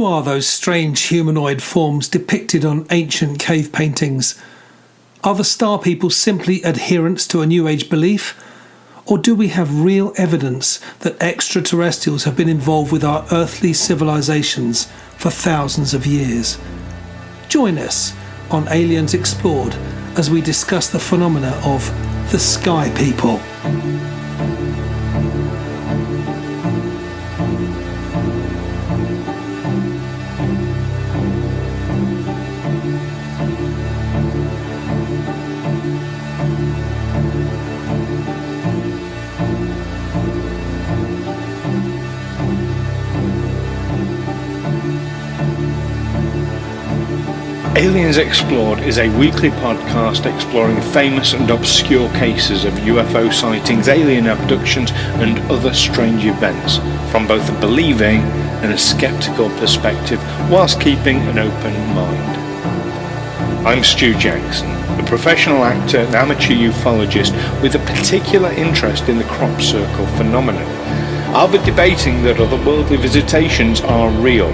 Who are those strange humanoid forms depicted on ancient cave paintings? Are the star people simply adherents to a New Age belief? Or do we have real evidence that extraterrestrials have been involved with our earthly civilizations for thousands of years? Join us on Aliens Explored as we discuss the phenomena of the Sky People. Aliens Explored is a weekly podcast exploring famous and obscure cases of UFO sightings, alien abductions and other strange events from both a believing and a sceptical perspective whilst keeping an open mind. I'm Stu Jackson, a professional actor and amateur ufologist with a particular interest in the crop circle phenomenon. I'll be debating that otherworldly visitations are real.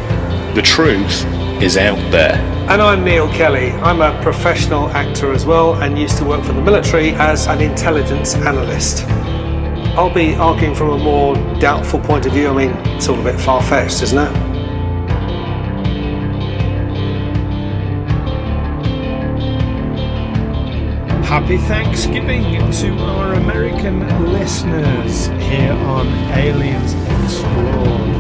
The truth is out there. And I'm Neil Kelly. I'm a professional actor as well and used to work for the military as an intelligence analyst. I'll be arguing from a more doubtful point of view. I mean, it's all a bit far-fetched, isn't it? Happy Thanksgiving to our American listeners here on Aliens Explored.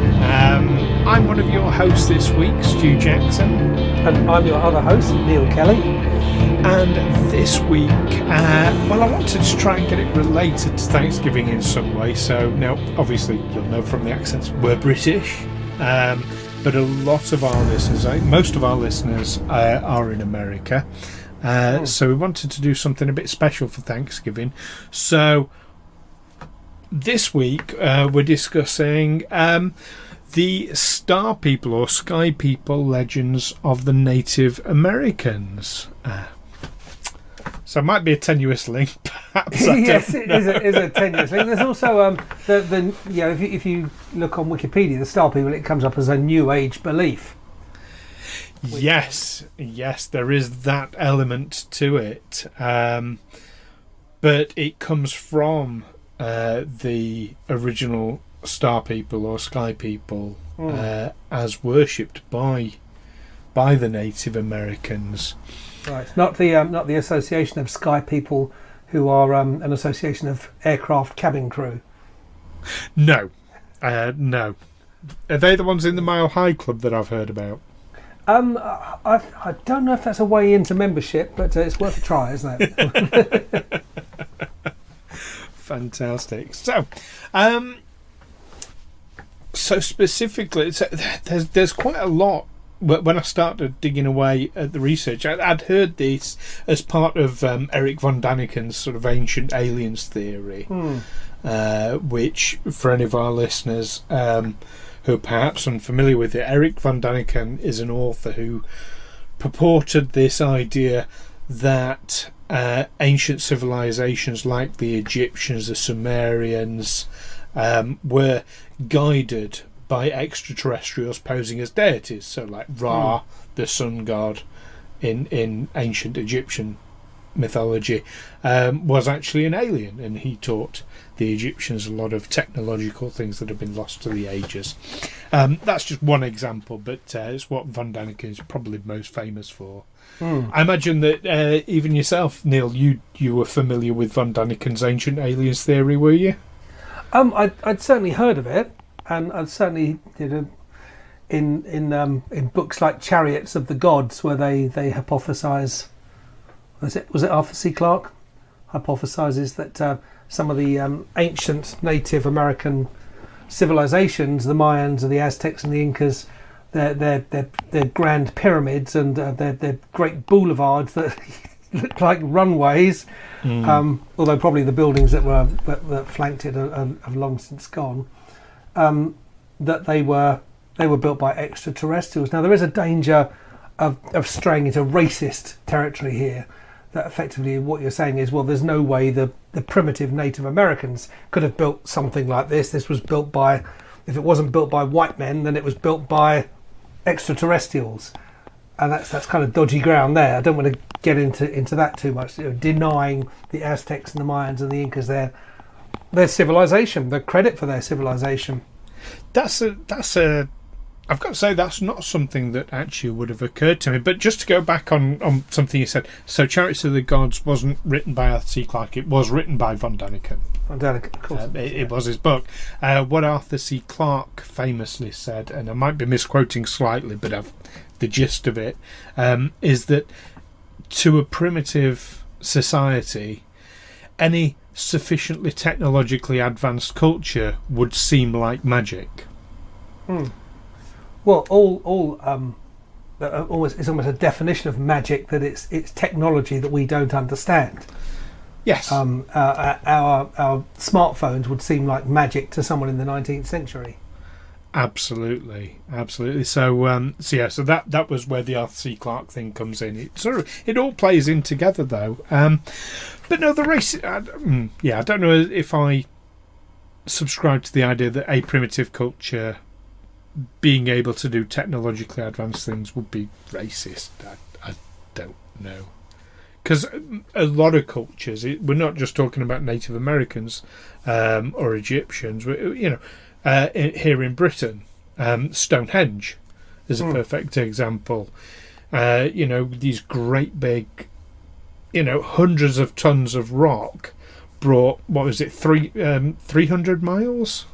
I'm one of your hosts this week, Stu Jackson. And I'm your other host, Neil Kelly. And this week, I wanted to try and get it related to Thanksgiving in some way. So now, obviously, you'll know from the accents, we're British. But a lot of our listeners, most of our listeners are in America. So we wanted to do something a bit special for Thanksgiving. So this week, we're discussing the Star People or Sky People legends of the Native Americans. So it might be a tenuous link, perhaps. Yes, it is a tenuous link. There's also if you look on Wikipedia, the Star People, it comes up as a New Age belief. Yes, there is that element to it, but it comes from the original Star People or Sky People as worshipped by the Native Americans. Right, not the Association of Sky People, who are an association of aircraft cabin crew. No. Are they the ones in the Mile High Club that I've heard about? I don't know if that's a way into membership, but it's worth a try, isn't it? Fantastic. So specifically, there's quite a lot. When I started digging away at the research, I'd heard this as part of Eric von Daniken's sort of ancient aliens theory, which, for any of our listeners who are perhaps unfamiliar with it, Eric von Daniken is an author who purported this idea that ancient civilizations like the Egyptians, the Sumerians, were guided by extraterrestrials posing as deities. So like Ra, the sun god in ancient Egyptian mythology, was actually an alien, and he taught the Egyptians a lot of technological things that have been lost to the ages. That's just one example, but it's what von Daniken is probably most famous for. I imagine that even yourself, Neil, you were familiar with von Daniken's ancient aliens theory, were you? I'd certainly heard of it, and I'd certainly in books like Chariots of the Gods, where they hypothesize. Was it Arthur C. Clarke hypothesizes that some of the ancient Native American civilizations, the Mayans and the Aztecs and the Incas, their grand pyramids and their great boulevards that look like runways, although probably the buildings that flanked it have long since gone, that they were built by extraterrestrials. Now there is a danger of straying into racist territory here, that effectively what you're saying is, well, there's no way the primitive Native Americans could have built something like this. This was built by, if it wasn't built by white men, then it was built by extraterrestrials, and that's kind of dodgy ground there. I don't want to get into that too much. Denying the Aztecs and the Mayans and the Incas their civilization, the credit for their civilization. That's a. I've got to say that's not something that actually would have occurred to me. But just to go back on something you said, so Chariots of the Gods wasn't written by Arthur C. Clarke. It was written by von Däniken. Von Däniken, of course. It was his book. What Arthur C. Clarke famously said, and I might be misquoting slightly, but the gist of it is that to a primitive society, any sufficiently technologically advanced culture would seem like magic. Well, it's almost a definition of magic that it's technology that we don't understand. Yes. Our smartphones would seem like magic to someone in the 19th century. Absolutely. So that was where the Arthur C. Clarke thing comes in. It all plays in together, though. But no, the race. I don't know if I subscribe to the idea that a primitive culture being able to do technologically advanced things would be racist. I don't know, because a lot of cultures. We're not just talking about Native Americans or Egyptians. Here in Britain, Stonehenge is a perfect example. These great big, hundreds of tons of rock brought, what was it, 300 miles?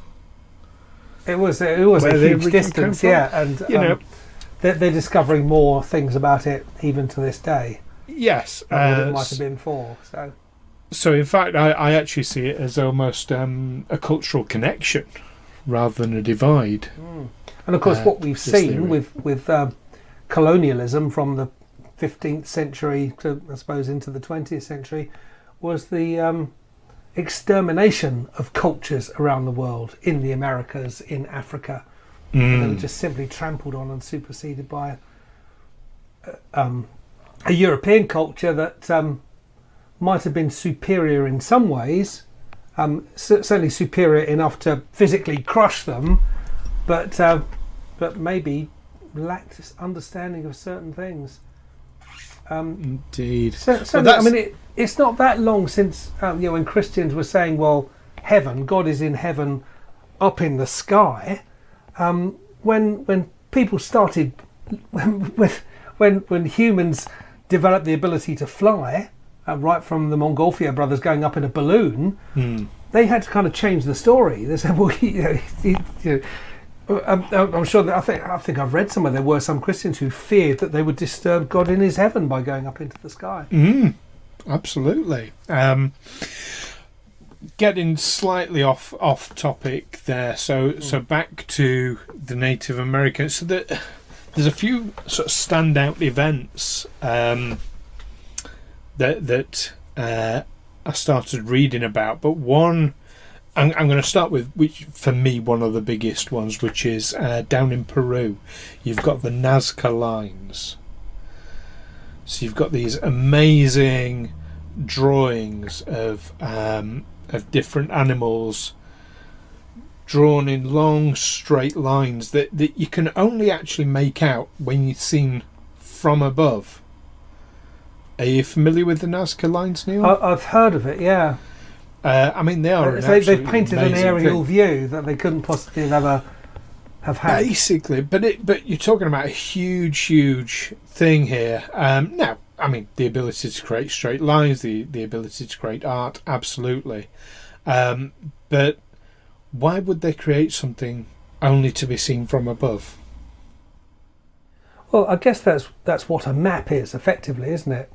It was a huge distance, and they're discovering more things about it even to this day. Yes, than what it might have been before. So in fact, I actually see it as almost a cultural connection rather than a divide. And of course, what we've seen with colonialism from the 15th century to, I suppose, into the 20th century was the extermination of cultures around the world, in the Americas, in Africa. They were just simply trampled on and superseded by a European culture that might have been superior in some ways, certainly superior enough to physically crush them, but maybe lacked understanding of certain things. Indeed. It's not that long since when Christians were saying, well, heaven, God is in heaven, up in the sky. When people started, when humans developed the ability to fly, right from the Montgolfier brothers going up in a balloon, they had to kind of change the story. They said, well, I'm sure that I think I've read somewhere there were some Christians who feared that they would disturb God in his heaven by going up into the sky. Absolutely. Getting slightly off topic there. So back to the Native Americans. So there's a few sort of standout events that I started reading about, but one. I'm going to start with, which for me, one of the biggest ones, which is down in Peru. You've got the Nazca lines. So you've got these amazing drawings of different animals drawn in long, straight lines that you can only actually make out when you're seen from above. Are you familiar with the Nazca lines, Neil? I've heard of it, yeah. They are. They've painted an aerial view that they couldn't possibly have had. Basically, but you're talking about a huge thing here. Now, the ability to create straight lines, the ability to create art, absolutely. But why would they create something only to be seen from above? Well, I guess that's what a map is, effectively, isn't it?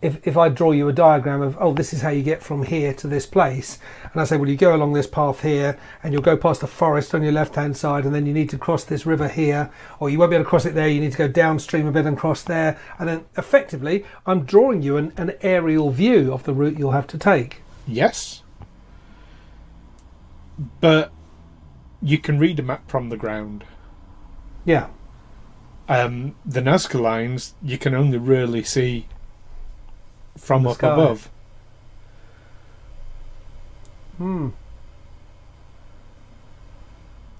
If I draw you a diagram of, this is how you get from here to this place, and I say, well, you go along this path here, and you'll go past a forest on your left-hand side, and then you need to cross this river here, or you won't be able to cross it there, you need to go downstream a bit and cross there, and then effectively I'm drawing you an aerial view of the route you'll have to take. Yes. But you can read a map from the ground. Yeah. The Nazca lines, you can only really see from up above.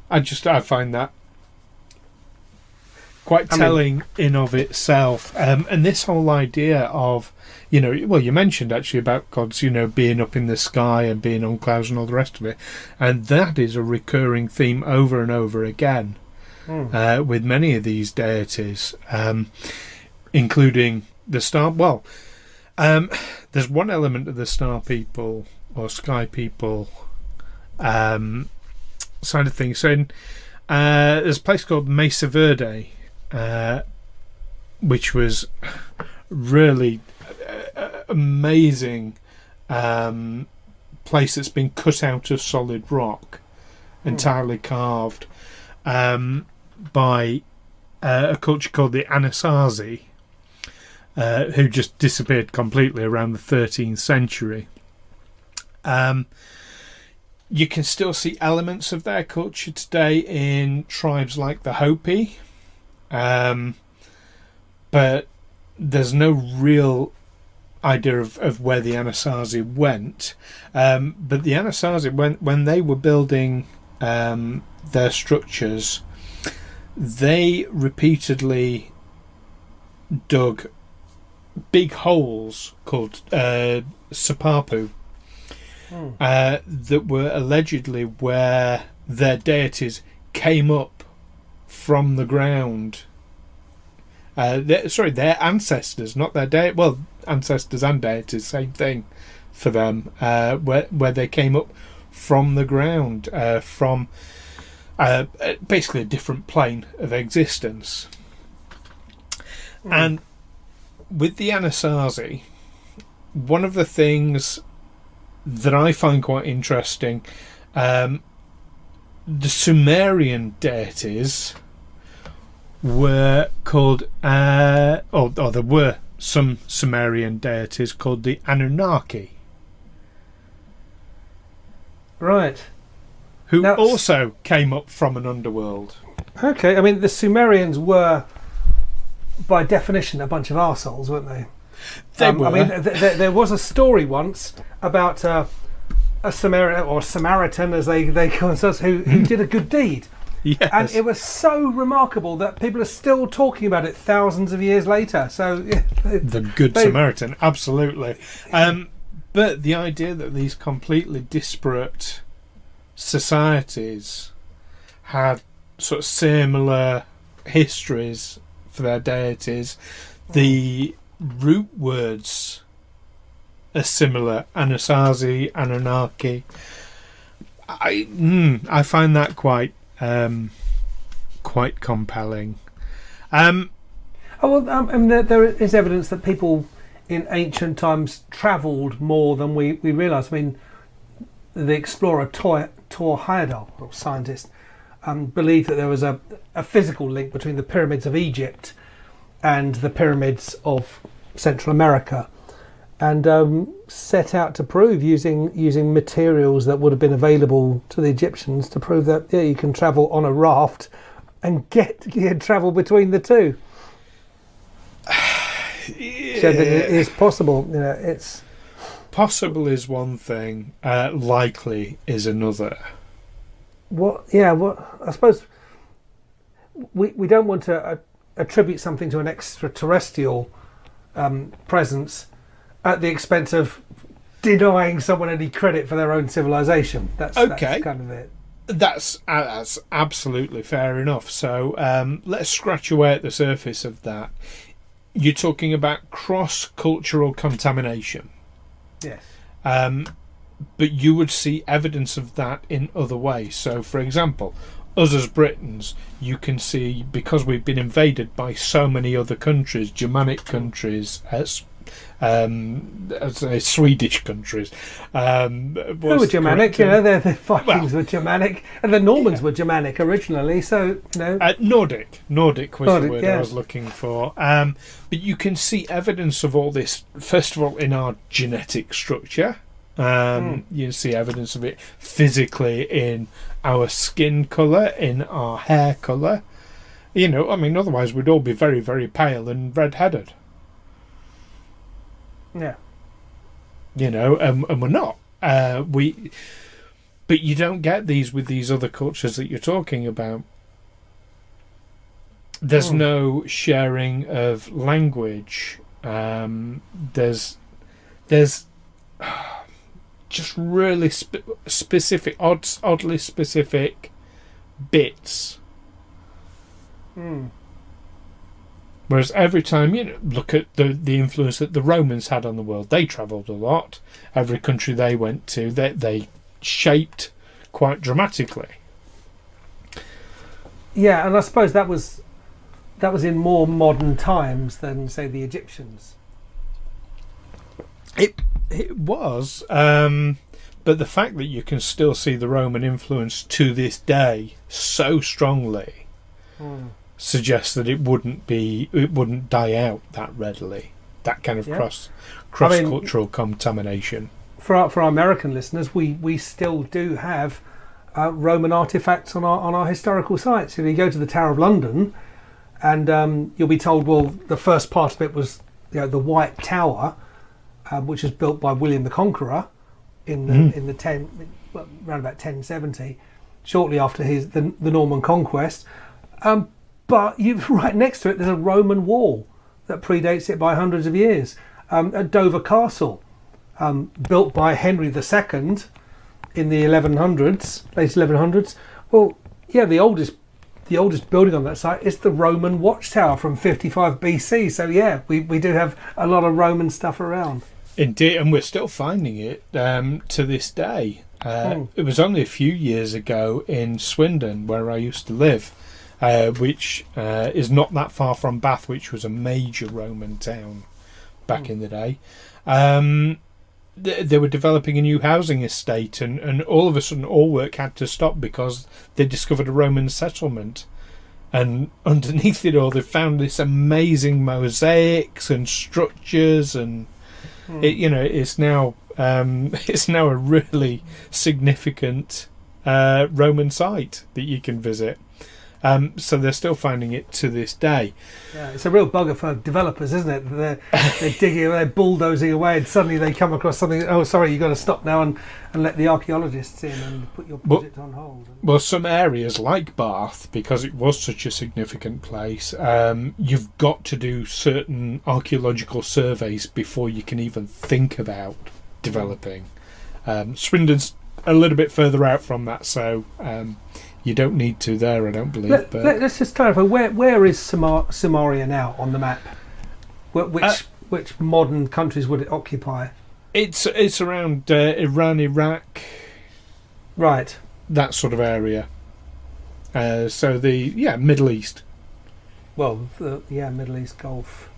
I find that quite telling in of itself. And this whole idea of, you mentioned actually about gods, being up in the sky and being on clouds and all the rest of it. And that is a recurring theme over and over again with many of these deities, including the star. Well, there's one element of the star people or sky people side of things. So there's a place called Mesa Verde, which was really amazing place that's been cut out of solid rock, entirely carved by a culture called the Anasazi, who just disappeared completely around the 13th century. You can still see elements of their culture today in tribes like the Hopi, but there's no real idea of where the Anasazi went. But the Anasazi, when they were building their structures, they repeatedly dug big holes called sapapu, that were allegedly where their deities came up from the ground. Their ancestors, not their deity. Well, ancestors and deities, same thing for them. Where they came up from the ground, from basically a different plane of existence. And with the Anasazi, one of the things that I find quite interesting, the Sumerian deities were called, or there were some Sumerian deities called the Anunnaki. Right. Who also came up from an underworld. Okay, I mean, the Sumerians were, by definition, a bunch of arseholes, weren't they? They were. I mean, there was a story once about a Samaritan, or Samaritan, as they call themselves, who did a good deed. Yes. And it was so remarkable that people are still talking about it thousands of years later. So the Good Samaritan, absolutely. But the idea that these completely disparate societies had sort of similar histories for their deities, the root words are similar: Anasazi, Anunnaki. I find that quite compelling. There is evidence that people in ancient times travelled more than we realise. I mean, the explorer Thor Heyerdahl, or scientist, believed that there was a physical link between the pyramids of Egypt and the pyramids of Central America, and set out to prove using materials that would have been available to the Egyptians to prove that you can travel on a raft and travel between the two. So that it is possible. It's possible is one thing, likely is another. I suppose we don't want to attribute something to an extraterrestrial presence at the expense of denying someone any credit for their own civilization. That's kind of it. That's absolutely fair enough. So let's scratch away at the surface of that. You're talking about cross-cultural contamination. Yes. But you would see evidence of that in other ways. So, for example, us as Britons, you can see, because we've been invaded by so many other countries, Germanic countries, Swedish countries. Who were Germanic? The Vikings were Germanic, and the Normans were Germanic originally. So Nordic was the word I was looking for. But you can see evidence of all this. First of all, in our genetic structure, you see evidence of it physically in our skin colour, in our hair colour. Otherwise we'd all be very, very pale and red-headed. Yeah. And we're not. But you don't get these with these other cultures that you're talking about. There's no sharing of language. There's just really specific, oddly specific bits. Whereas every time look at the influence that the Romans had on the world, they travelled a lot. Every country they went to, they shaped quite dramatically. Yeah, and I suppose that was in more modern times than, say, the Egyptians. It was, but the fact that you can still see the Roman influence to this day so strongly suggests that it wouldn't die out that readily. That kind of cross-cultural contamination. For our American listeners, we still do have Roman artifacts on our historical sites. You go to the Tower of London, and you'll be told, well, the first part of it was the White Tower, which was built by William the Conqueror in around about 1070, shortly after the Norman conquest. But right next to it, there's a Roman wall that predates it by hundreds of years. At Dover Castle, built by Henry II in the late 1100s. Well, yeah, the oldest building on that site is the Roman watchtower from 55 BC. So yeah, we do have a lot of Roman stuff around. Indeed, and we're still finding it to this day. It was only a few years ago in Swindon, where I used to live, which is not that far from Bath, which was a major Roman town back in the day. They were developing a new housing estate, and all of a sudden all work had to stop because they discovered a Roman settlement. And underneath it all, they found this amazing mosaics and structures, and it's now a really significant Roman site that you can visit. So they're still finding it to this day. Yeah, it's a real bugger for developers, isn't it? They're digging, they're bulldozing away, and suddenly they come across something. Oh, sorry, you've got to stop now and let the archaeologists in and put your project on hold. Well, some areas like Bath, because it was such a significant place, you've got to do certain archaeological surveys before you can even think about developing. Swindon's a little bit further out from that, so you don't need to there, I don't believe. Let's just clarify, where is Samaria now on the map? Which modern countries would it occupy? It's around Iran, Iraq, right? That sort of area. So Middle East. Well, Middle East Gulf.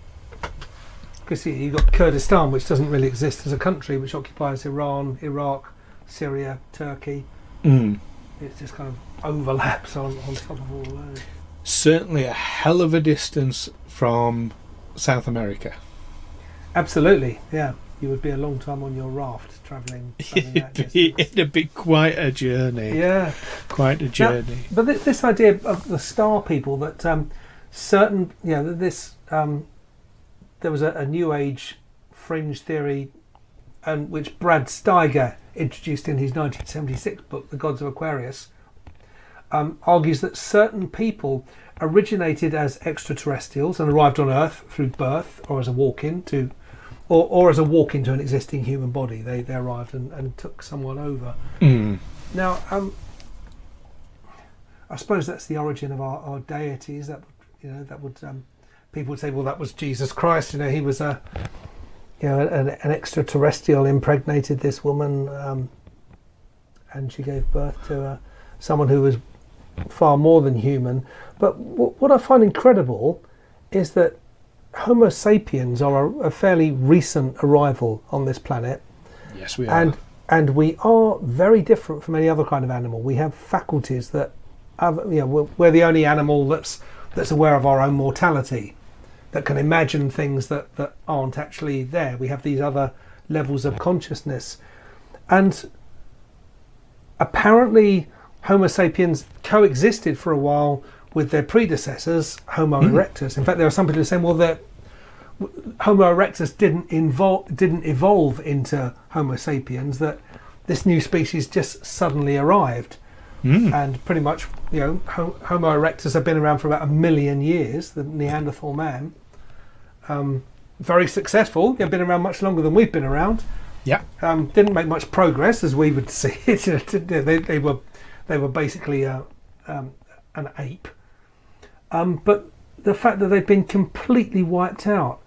Because you've got Kurdistan, which doesn't really exist as a country, which occupies Iran, Iraq, Syria, Turkey. It just kind of overlaps on top of all those. Certainly a hell of a distance from South America. Absolutely, yeah. You would be a long time on your raft travelling that distance. It'd be quite a journey. Yeah. Quite a journey. Now, but this idea of the star people, that there was a New Age fringe theory, which Brad Steiger introduced in his 1976 book, The Gods of Aquarius, argues that certain people originated as extraterrestrials and arrived on Earth through birth or as a walk-in to an existing human body. They arrived and took someone over. Now, I suppose that's the origin of our deities. People would say, well, that was Jesus Christ. He was an extraterrestrial impregnated this woman, and she gave birth to someone who was far more than human. But what I find incredible is that Homo sapiens are a fairly recent arrival on this planet. Yes, we are. And we are very different from any other kind of animal. We have faculties that we're the only animal that's aware of our own mortality, that can imagine things that aren't actually there. We have these other levels of consciousness. And apparently Homo sapiens coexisted for a while with their predecessors, Homo erectus. In fact, there are some people who say, well, that Homo erectus didn't evolve into Homo sapiens, that this new species just suddenly arrived. and pretty much, Homo erectus have been around for about 1 million years. The Neanderthal man, very successful. They've been around much longer than we've been around. Yeah. Didn't make much progress as we would see it. They were basically an ape. But the fact that they've been completely wiped out,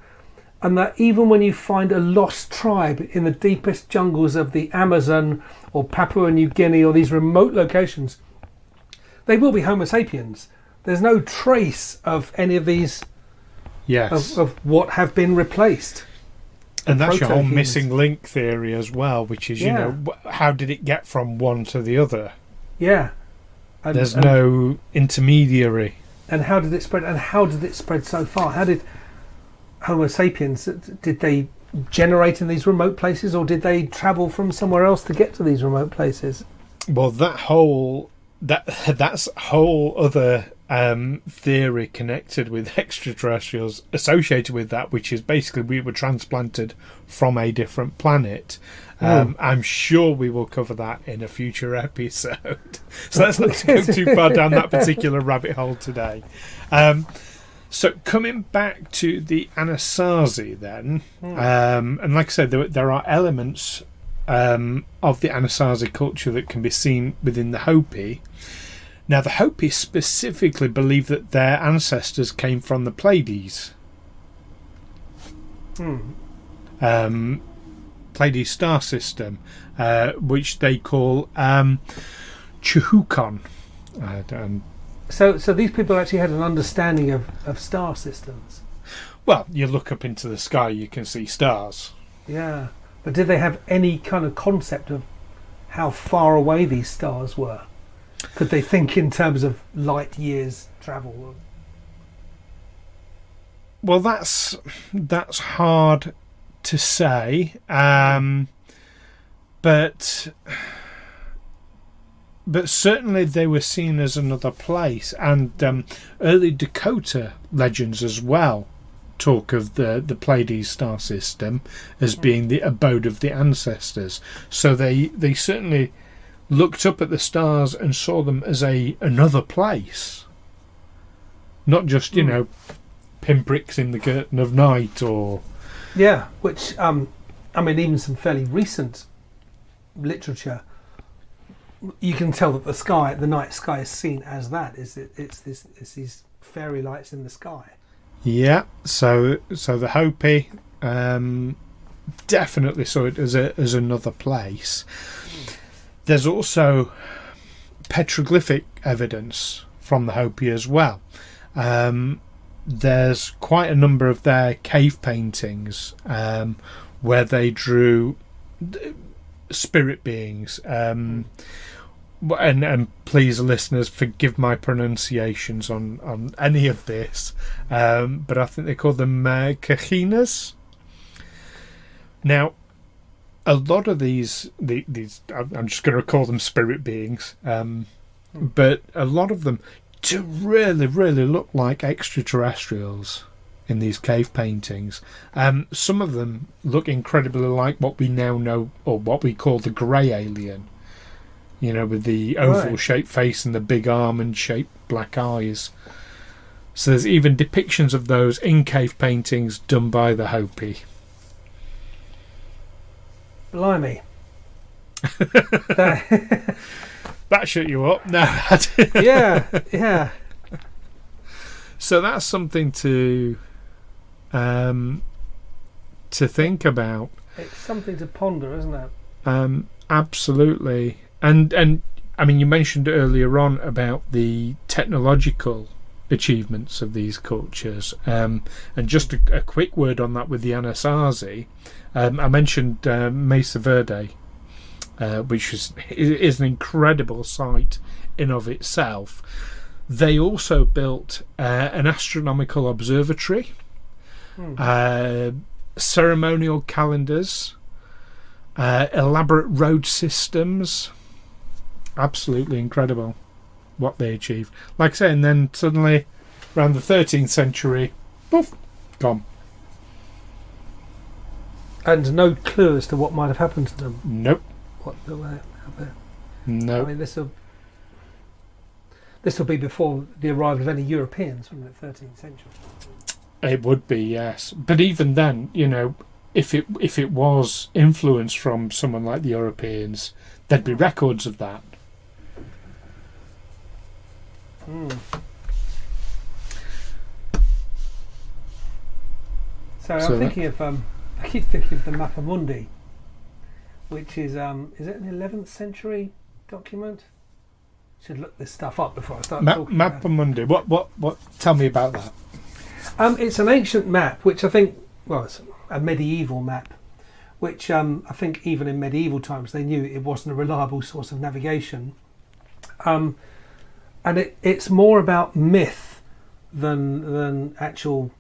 and that even when you find a lost tribe in the deepest jungles of the Amazon or Papua New Guinea or these remote locations, they will be Homo sapiens. There's no trace of any of these, of what have been replaced. And that's your whole missing link theory as well, which is, how did it get from one to the other? Yeah. There's no intermediary. And how did it spread? And how did it spread so far? How did Homo sapiens, did they generate in these remote places, or did they travel from somewhere else to get to these remote places? Well, that's whole other theory connected with extraterrestrials associated with that, which is basically we were transplanted from a different planet. I'm sure we will cover that in a future episode. So let's not go too far down that particular rabbit hole today. So coming back to the Anasazi then, and like I said, there are elements of the Anasazi culture that can be seen within the Hopi. Now, the Hopi specifically believe that their ancestors came from the Pleiades. Pleiades star system, which they call Chihukon. So these people actually had an understanding of star systems. Well, you look up into the sky, you can see stars. Yeah, but did they have any kind of concept of how far away these stars were? Could they think in terms of light years travel? Well, that's hard to say, but certainly they were seen as another place, and early Dakota legends as well talk of the Pleiades star system as being the abode of the ancestors. So they certainly looked up at the stars and saw them as another place, not just pinpricks in the curtain of night, or which even some fairly recent literature, you can tell that the night sky is seen as that. It's these fairy lights in the sky. Yeah, so the Hopi definitely saw it as another place. There's also petroglyphic evidence from the Hopi as well. There's quite a number of their cave paintings where they drew spirit beings. And please, listeners, forgive my pronunciations on any of this, but I think they call them kahinas. Now, a lot of these I'm just going to call them spirit beings, but a lot of them do really, really look like extraterrestrials in these cave paintings. Some of them look incredibly like what we now know, or what we call the grey alien. With the oval-shaped face and the big almond-shaped black eyes. So there's even depictions of those in cave paintings done by the Hopi. Blimey. That shut you up. No. Yeah. So that's something to think about. It's something to ponder, isn't it? Absolutely. And you mentioned earlier on about the technological achievements of these cultures, and just a quick word on that with the Anasazi. I mentioned Mesa Verde, which is an incredible site in of itself. They also built an astronomical observatory, ceremonial calendars, elaborate road systems. Absolutely incredible what they achieved. Like I say, and then suddenly, around the 13th century, poof, gone. And no clue as to what might have happened to them. Nope. What the way? No. This will. this will be before the arrival of any Europeans, from the 13th century. It would be, yes. But even then, if it was influence from someone like the Europeans, there'd be records of that. So I'm thinking of I keep thinking of the Mappa Mundi, which is it an 11th century document? Should look this stuff up before I start talking. Mappa Mundi. What? Tell me about that. It's an ancient map, which I think, it's a medieval map, which I think even in medieval times they knew it wasn't a reliable source of navigation. And it's more about myth than actual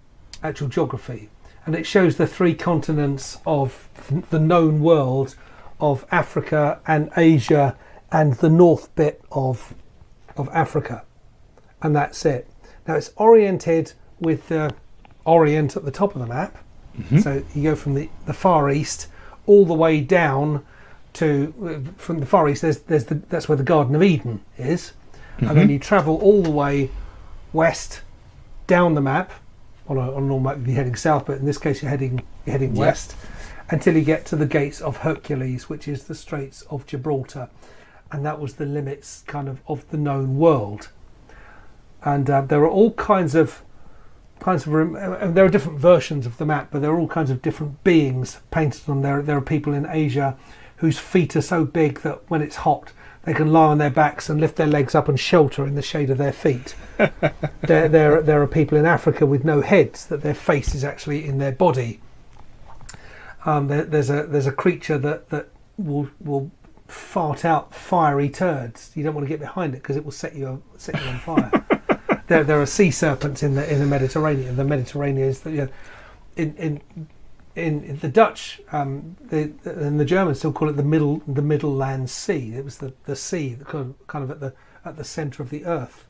geography. And it shows the 3 continents of the known world of Africa and Asia and the north bit of Africa. And that's it. Now it's oriented with the Orient at the top of the map. Mm-hmm. So you go from the Far East all the way down to, from the Far East, that's where the Garden of Eden is. Mm-hmm. And then you travel all the way west down the map. On a normal map you'd be heading south, but in this case you're heading west until you get to the Gates of Hercules, which is the Straits of Gibraltar, and that was the limits kind of the known world. And there are all kinds of there are different versions of the map, but there are all kinds of different beings painted on there. There are people in Asia whose feet are so big that when it's hot they can lie on their backs and lift their legs up and shelter in the shade of their feet. There are people in Africa with no heads, that their face is actually in their body. There's a creature that will fart out fiery turds. You don't want to get behind it because it will set you on fire. There are sea serpents in the Mediterranean. The Mediterranean is in the Dutch, and the Germans still call it the Middle Land Sea. It was the sea kind of at the centre of the earth.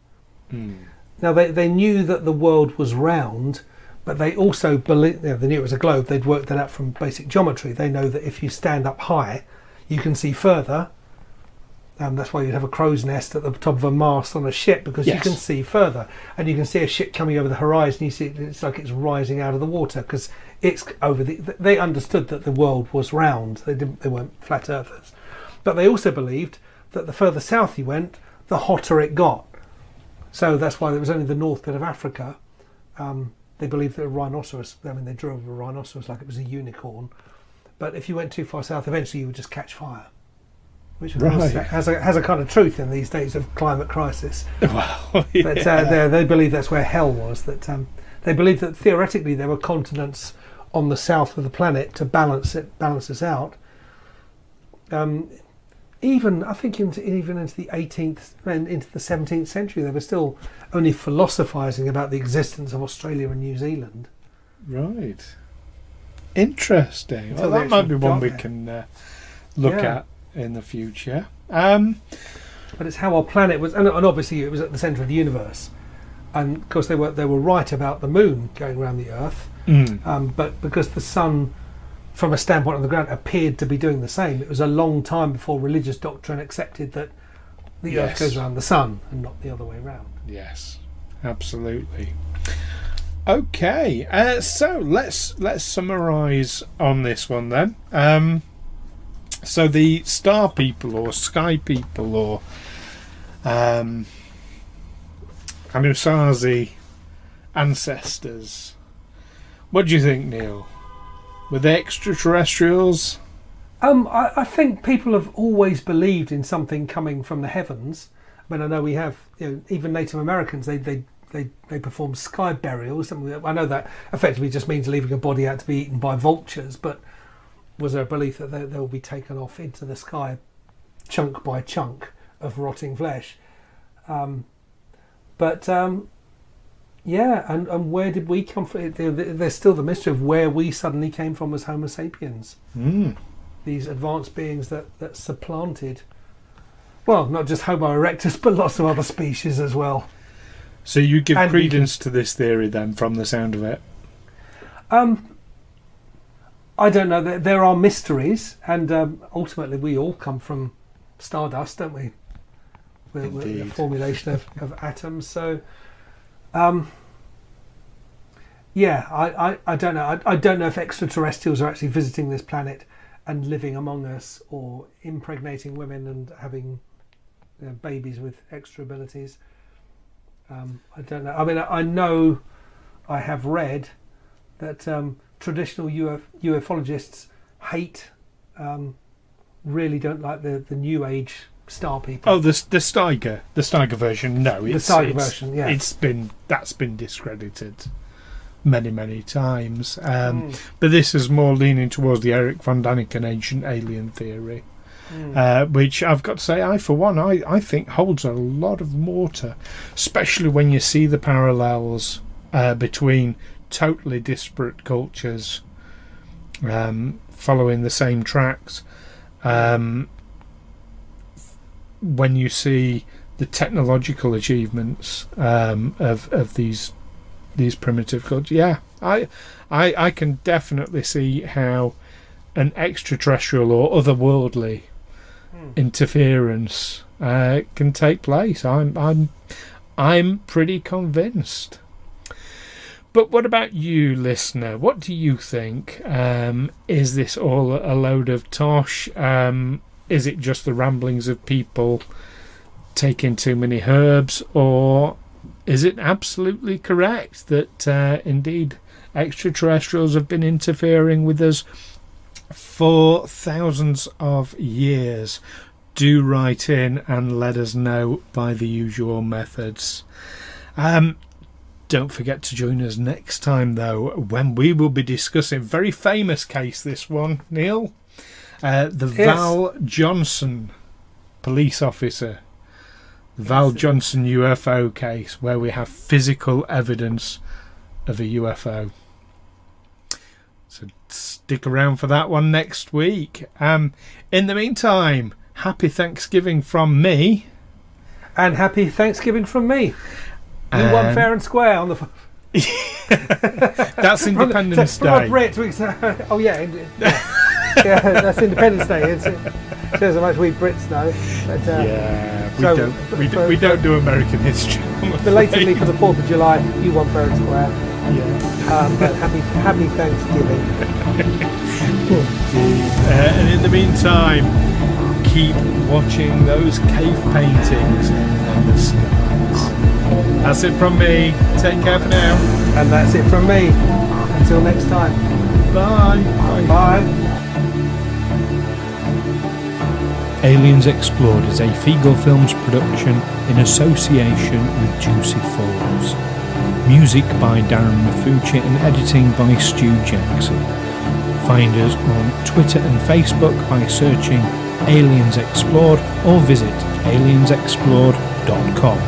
Now they knew that the world was round, but they also believed, they knew it was a globe. They'd worked that out from basic geometry. They know that if you stand up high, you can see further. That's why you'd have a crow's nest at the top of a mast on a ship, because you can see further, and you can see a ship coming over the horizon. You see it's like it's rising out of the water because it's over they understood that the world was round. They weren't flat earthers, but they also believed that the further south you went, the hotter it got. So that's why there was only the north bit of Africa. They believed that a rhinoceros, they drew over a rhinoceros like it was a unicorn, but if you went too far south, eventually you would just catch fire. Which has a kind of truth in these days of climate crisis. Well, yeah. But they believe that's where hell was. That they believe that theoretically there were continents on the south of the planet to balance us out. Even I think even into the 18th and into the 17th century, they were still only philosophising about the existence of Australia and New Zealand. Right. Interesting. Well, that might be one we can look at in the future. But it's how our planet was, and obviously it was at the centre of the universe, and of course they were right about the moon going around the earth, but because the sun, from a standpoint on the ground, appeared to be doing the same, it was a long time before religious doctrine accepted that the earth goes around the sun and not the other way around. Yes, absolutely. Okay, so let's summarise on this one then. So the star people or sky people or Anasazi ancestors, what do you think, Neil? Were they extraterrestrials? I think people have always believed in something coming from the heavens. I know we have, even Native Americans, they perform sky burials. I know that effectively just means leaving a body out to be eaten by vultures, but was there a belief that they will be taken off into the sky chunk by chunk of rotting flesh? And where did we come from? There's still the mystery of where we suddenly came from as Homo sapiens. These advanced beings that supplanted, well, not just Homo erectus, but lots of other species as well. So you give credence to this theory then, from the sound of it? I don't know. There are mysteries, and ultimately we all come from stardust, don't we? the formulation of atoms. So, I don't know. I don't know if extraterrestrials are actually visiting this planet and living among us, or impregnating women and having babies with extra abilities. I don't know. I mean, I know I have read that traditional ufologists really don't like the new age star people. Oh, the Steiger version. No, the Steiger version. Yeah, that's been discredited many times. But this is more leaning towards the Eric von Daniken ancient alien theory, which I've got to say, I think holds a lot of water, especially when you see the parallels between totally disparate cultures following the same tracks. When you see the technological achievements of these primitive cultures, I can definitely see how an extraterrestrial or otherworldly interference can take place. I'm pretty convinced. But what about you, listener? What do you think? Is this all a load of tosh? Is it just the ramblings of people taking too many herbs? Or is it absolutely correct that indeed extraterrestrials have been interfering with us for thousands of years? Do write in and let us know by the usual methods. Don't forget to join us next time, though, when we will be discussing a very famous case, this one, Neil. Val Johnson police officer. The Val Johnson UFO case, where we have physical evidence of a UFO. So stick around for that one next week. In the meantime, happy Thanksgiving from me. And happy Thanksgiving from me. You won fair and square on the. That's Independence Day. From a Brit, yeah, that's Independence Day. It shows how much we Brits know. But, we don't do American history. Belatedly for the 4th of July, you won fair and square. Yeah. But happy Thanksgiving. And in the meantime, keep watching those cave paintings and the skies. That's it from me. Take care for now. And that's it from me. Until next time. Bye. Bye. Aliens Explored is a Feagle Films production in association with Juicy Falls. Music by Darren Mafucci and editing by Stu Jackson. Find us on Twitter and Facebook by searching Aliens Explored or visit aliensexplored.com.